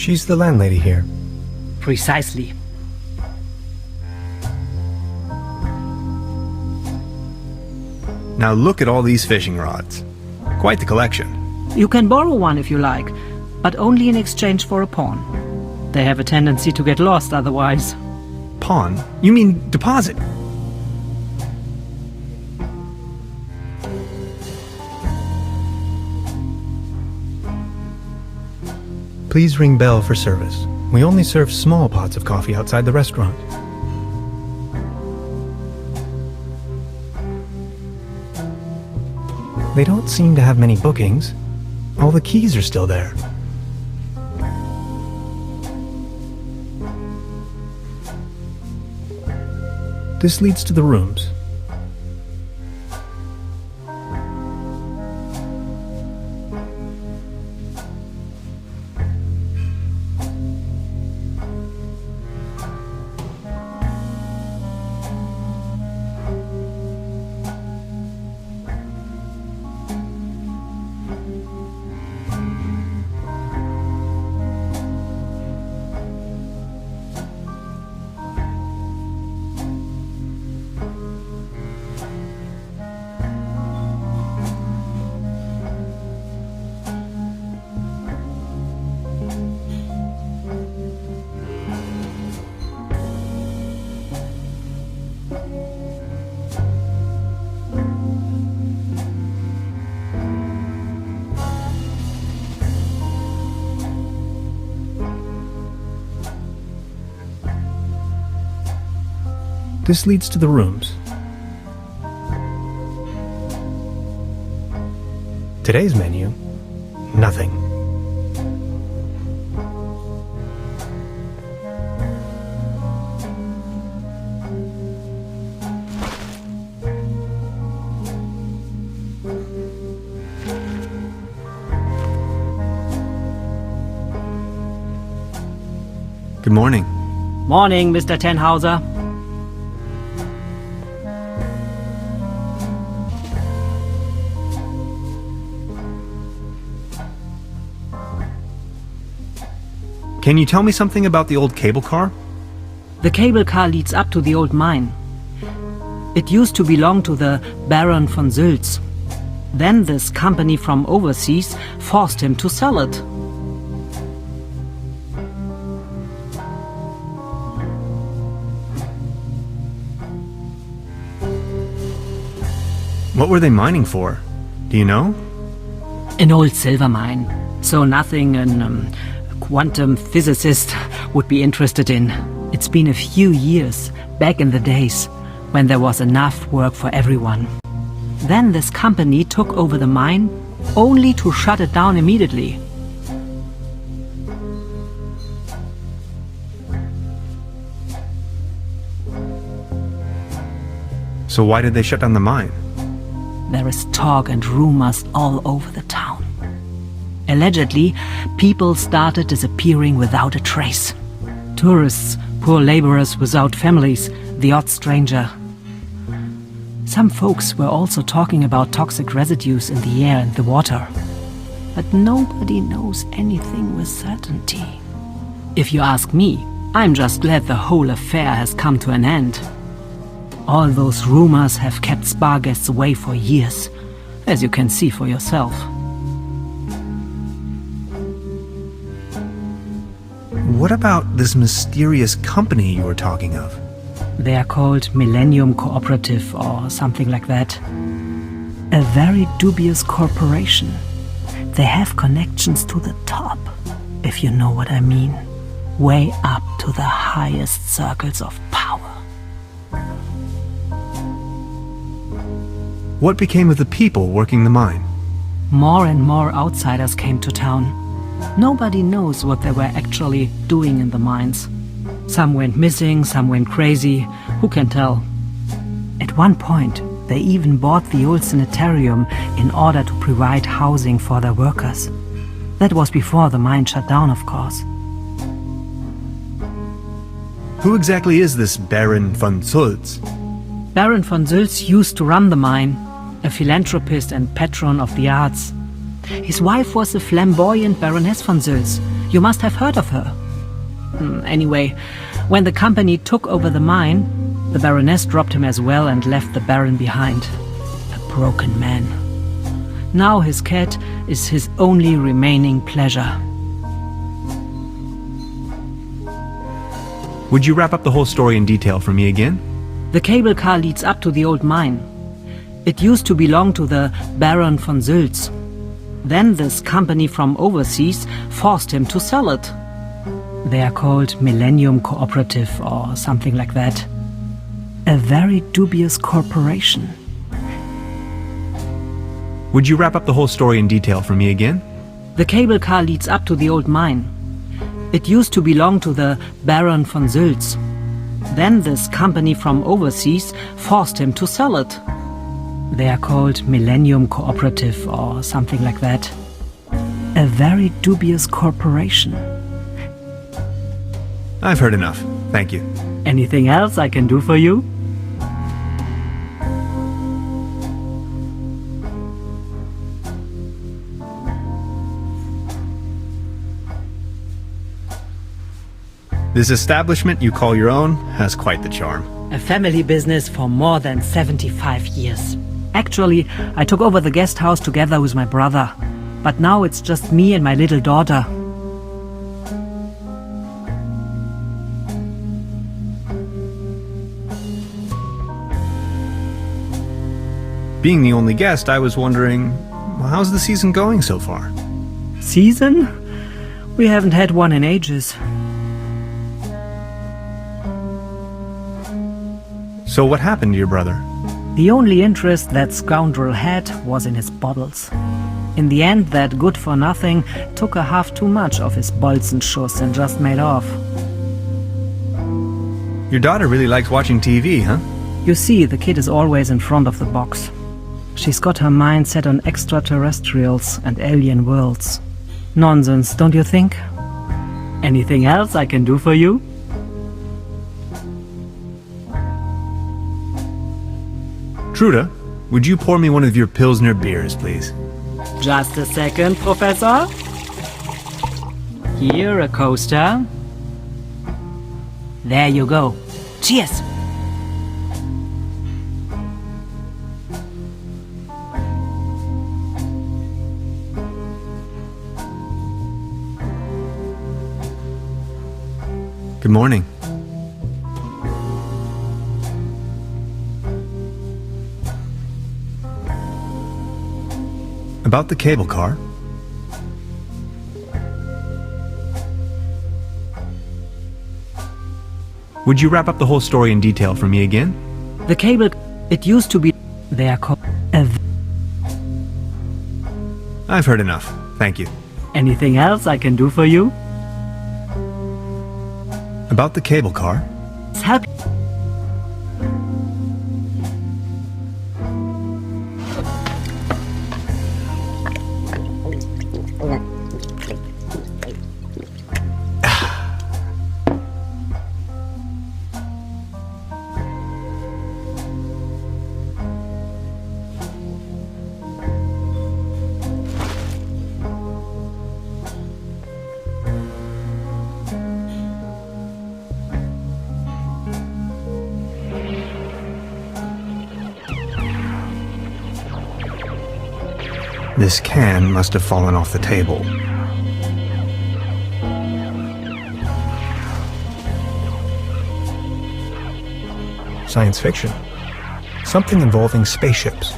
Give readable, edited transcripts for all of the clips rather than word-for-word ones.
She's the landlady here. Precisely. Now look at all these fishing rods. Quite the collection. You can borrow one if you like, but only in exchange for a pawn. They have a tendency to get lost otherwise. Pawn? You mean deposit? Please ring bell for service. We only serve small pots of coffee outside the restaurant. They don't seem to have many bookings. All the keys are still there. This leads to the rooms. This leads to the rooms. Today's menu, nothing. Good morning. Morning, Mr. Tenhauser. Can you tell me something about the old cable car? The cable car leads up to the old mine. It used to belong to the Baron von Sülz. Then this company from overseas forced him to sell it. What were they mining for? Do you know? An old silver mine. So nothing an quantum physicist would be interested in. It's been a few years, back in the days, when there was enough work for everyone. Then this company took over the mine, only to shut it down immediately. So why did they shut down the mine? There is talk and rumors all over the town. Allegedly, people started disappearing without a trace. Tourists, poor laborers without families, the odd stranger. Some folks were also talking about toxic residues in the air and the water. But nobody knows anything with certainty. If you ask me, I'm just glad the whole affair has come to an end. All those rumors have kept spa guests away for years, as you can see for yourself. What about this mysterious company you were talking of? They are called Millennium Cooperative or something like that. A very dubious corporation. They have connections to the top, if you know what I mean. Way up to the highest circles of power. What became of the people working the mine? More and more outsiders came to town. Nobody knows what they were actually doing in the mines. Some went missing, some went crazy. Who can tell? At one point, they even bought the old sanitarium in order to provide housing for their workers. That was before the mine shut down, of course. Who exactly is this Baron von Sülz? Baron von Sülz used to run the mine, a philanthropist and patron of the arts. His wife was the flamboyant Baroness von Sülz, You must have heard of her. Anyway, when the company took over the mine, the Baroness dropped him as well and left the Baron behind. A broken man. Now his cat is his only remaining pleasure. Would you wrap up the whole story in detail for me again? The cable car leads up to the old mine. It used to belong to the Baron von Sülz. Then this company from overseas forced him to sell it. They are called Millennium Cooperative or something like that. A very dubious corporation. Would you wrap up the whole story in detail for me again? The cable car leads up to the old mine. It used to belong to the Baron von Sülz. Then this company from overseas forced him to sell it. They are called Millennium Cooperative or something like that. A very dubious corporation. I've heard enough. Thank you. Anything else I can do for you? This establishment you call your own has quite the charm. A family business for more than 75 years. Actually, I took over the guest house together with my brother. But now it's just me and my little daughter. Being the only guest, I was wondering, how's the season going so far? Season? We haven't had one in ages. So what happened to your brother? The only interest that scoundrel had was in his bottles. In the end, that good-for-nothing took a half too much of his Bolzenschuss and just made off. Your daughter really likes watching TV, huh? You see, the kid is always in front of the box. She's got her mind set on extraterrestrials and alien worlds. Nonsense, don't you think? Anything else I can do for you? Truda, would you pour me one of your Pilsner beers, please? Just a second, Professor. Here, a coaster. There you go. Cheers! Good morning. About the cable car? Would you wrap up the whole story in detail for me again? The cable, it used to be... They are called... I've heard enough. Thank you. Anything else I can do for you? About the cable car? Help. This can must have fallen off the table. Science fiction. Something involving spaceships.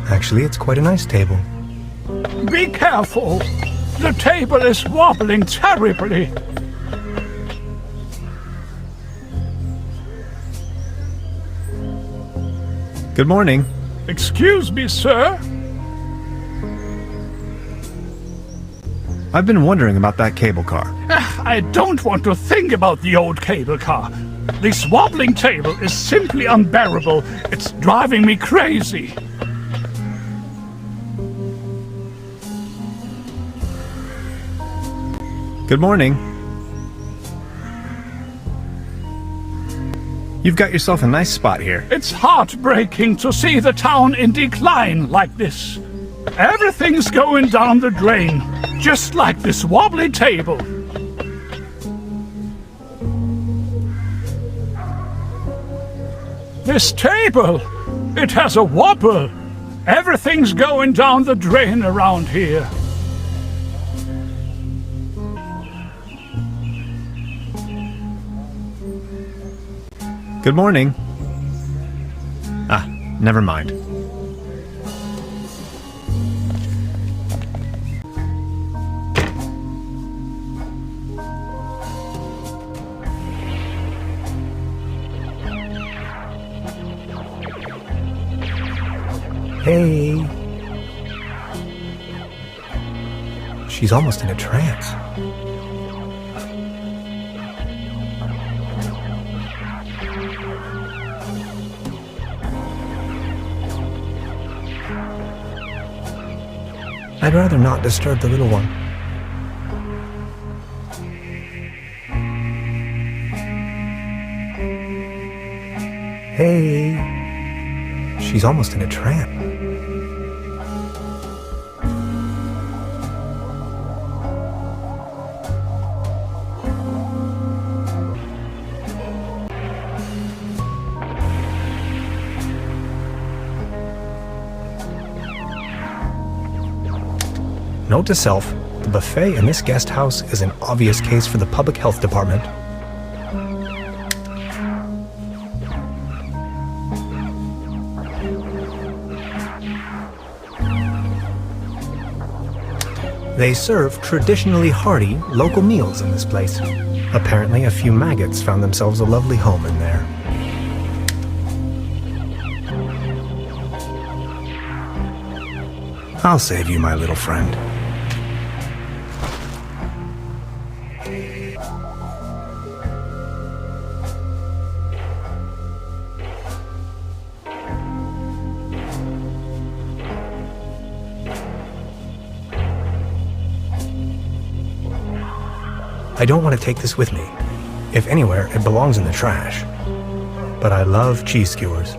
Actually, it's quite a nice table. Be careful! The table is wobbling terribly. Good morning. Excuse me, sir. I've been wondering about that cable car. I don't want to think about the old cable car. This wobbling table is simply unbearable. It's driving me crazy. Good morning. You've got yourself a nice spot here. It's heartbreaking to see the town in decline like this. Everything's going down the drain, just like this wobbly table. This table, it has a wobble. Everything's going down the drain around here. Good morning. Ah, never mind. Hey. She's almost in a trance. I'd rather not disturb the little one. Hey. She's almost in a trance. Note to self, the buffet in this guest house is an obvious case for the public health department. They serve traditionally hearty local meals in this place. Apparently a few maggots found themselves a lovely home in there. I'll save you, my little friend. I don't want to take this with me. If anywhere, it belongs in the trash. But I love cheese skewers.